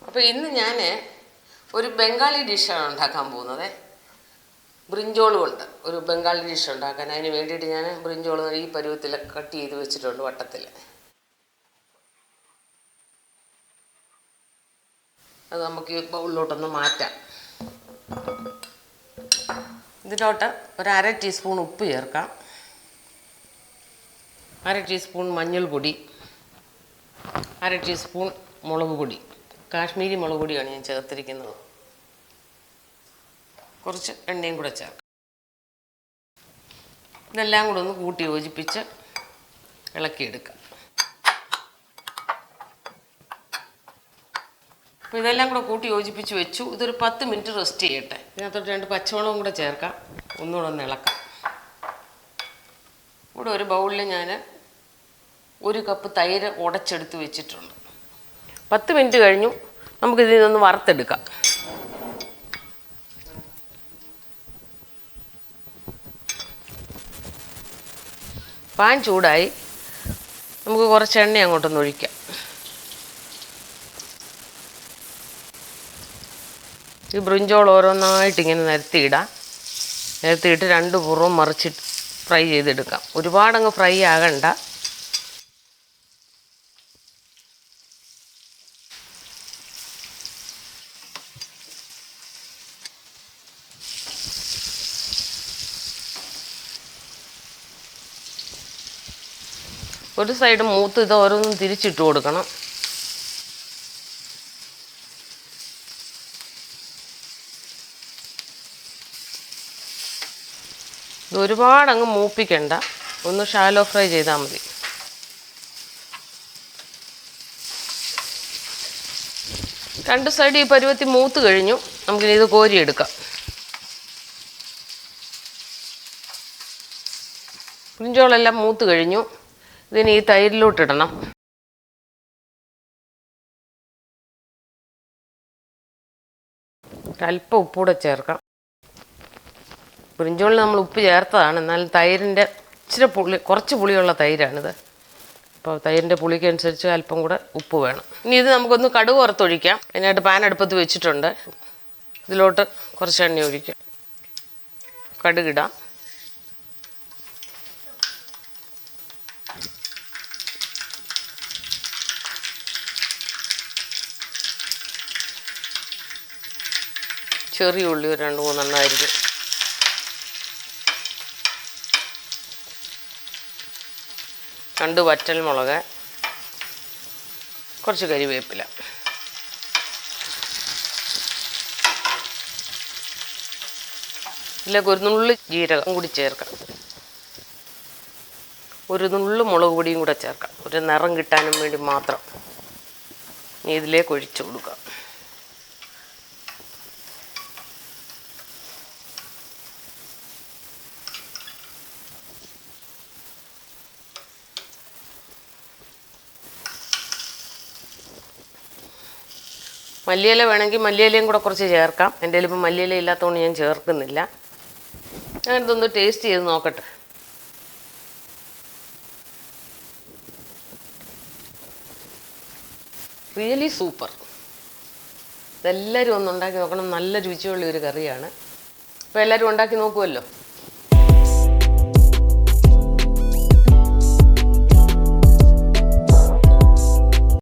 അപ്പോൾ ഇന്ന് ഞാൻ ഒരു ബംഗാളി ഡിഷാണ് ഉണ്ടാക്കാൻ പോകുന്നത്. ബ്രിഞ്ചോൾ കൊണ്ട് ഒരു ബംഗാളി ഡിഷ് ഉണ്ടാക്കാൻ. അതിന് വേണ്ടിയിട്ട് ഞാൻ ബ്രിഞ്ചോൾ ഈ പരുവത്തിൽ കട്ട് ചെയ്ത് വെച്ചിട്ടുണ്ട് വട്ടത്തിൽ. അത് നമുക്ക് ഈ ബൗളിലോട്ടൊന്ന് മാറ്റാം. ഇതിലോട്ട് ഒരു 1/2 ടീസ്പൂൺ ഉപ്പ് ചേർക്കാം, 1/2 ടീസ്പൂൺ മഞ്ഞൾപ്പൊടി, 1/2 ടീസ്പൂൺ മുളക് പൊടി. കാശ്മീരി മുളക് പൊടിയാണ് ഞാൻ ചേർത്തിരിക്കുന്നത്. കുറച്ച് എണ്ണയും കൂടെ ചേർക്കാം. ഇതെല്ലാം കൂടെ ഒന്ന് കൂട്ടി യോജിപ്പിച്ച് ഇളക്കിയെടുക്കാം. അപ്പോൾ ഇതെല്ലാം കൂടെ കൂട്ടി യോജിപ്പിച്ച് വെച്ചു. ഇതൊരു 10 മിനിറ്റ് റെസ്റ്റ് ചെയ്യട്ടെ. ഇതിനകത്തോട്ട് 2 പച്ചമുളകും കൂടെ ചേർക്കാം. ഒന്നുകൂടെ ഒന്ന് ഇളക്കാം. ഇവിടെ ഒരു ബൗളിൽ ഞാൻ 1 കപ്പ് തൈര് ഉടച്ചെടുത്ത് വെച്ചിട്ടുണ്ട്. 10 മിനിറ്റ് കഴിഞ്ഞു. നമുക്കിതിൽ നിന്ന് വറുത്തെടുക്കാം. പാൻ ചൂടായി. നമുക്ക് കുറച്ച് എണ്ണ അങ്ങോട്ടൊന്ന് ഒഴിക്കാം. ഈ ബ്രിഞ്ചോൾ ഓരോന്നായിട്ട് ഇങ്ങനെ നിരത്തിയിടാം. നിരത്തിയിട്ട് 2 പുറവും മറിച്ചിട്ട് ഫ്രൈ ചെയ്തെടുക്കാം. ഒരുപാടങ്ങ് ഫ്രൈ ആകണ്ട. ഒരു സൈഡ് മൂത്ത് ഇത് ഓരോന്നും തിരിച്ചിട്ട് കൊടുക്കണം. ഇത് ഒരുപാടങ്ങ് മൂപ്പിക്കണ്ട, ഒന്ന് ഷാലോ ഫ്രൈ ചെയ്താൽ മതി. രണ്ട് സൈഡ് ഈ പരുവത്തിൽ മൂത്ത് കഴിഞ്ഞു. നമുക്കിനി ഇത് കോരിയെടുക്കാം. ബ്രിഞ്ചോളെല്ലാം മൂത്ത് കഴിഞ്ഞു. ഇതിന് ഈ തൈരിലോട്ടിടണം. അല്പം ഉപ്പൂടെ ചേർക്കാം. ബ്രിഞ്ചോളിന് നമ്മൾ ഉപ്പ് ചേർത്തതാണ്, എന്നാലും തൈരിൻ്റെ ഇച്ചിരി കുറച്ച് പുളിയുള്ള തൈരാണിത്. അപ്പോൾ തൈരിൻ്റെ പുളിക്കനുസരിച്ച് അല്പം കൂടെ ഉപ്പ് വേണം. ഇനി ഇത് നമുക്കൊന്ന് കടുക് വറുത്തൊഴിക്കാം. അതിനായിട്ട് പാൻ അടുപ്പത്ത് വെച്ചിട്ടുണ്ട്. ഇതിലോട്ട് കുറച്ച് എണ്ണ ഒഴിക്കാം. കടുകിടാം. ചെറിയ ഉള്ളി ഒരു 2-3 എണ്ണമായിരിക്കും. രണ്ട് വറ്റൽമുളക്, കുറച്ച് കരിവേപ്പില. ഇതിലേക്ക് ഒരു നുള്ളി ജീരകം കൂടി ചേർക്കാം. ഒരു നുള്ളു മുളക് പൊടിയും കൂടെ ചേർക്കാം, ഒരു നിറം കിട്ടാനും വേണ്ടി മാത്രം. ഇനി ഇതിലേക്ക് ഒഴിച്ചു കൊടുക്കാം. മല്ലിയില വേണമെങ്കിൽ മല്ലിയിലയും കൂടെ കുറച്ച് ചേർക്കാം. എൻ്റെ കയ്യിൽ ഇപ്പോൾ മല്ലിയില ഇല്ലാത്തതുകൊണ്ട് ഞാൻ ചേർക്കുന്നില്ല. ഞാൻ ഇതൊന്ന് ടേസ്റ്റ് ചെയ്ത് നോക്കട്ടെ. Really super. ഇതെല്ലാവരും ഒന്ന് ഉണ്ടാക്കി നോക്കണം. നല്ല രുചിയുള്ള ഒരു കറിയാണ്. അപ്പോൾ എല്ലാവരും ഉണ്ടാക്കി നോക്കുമല്ലോ.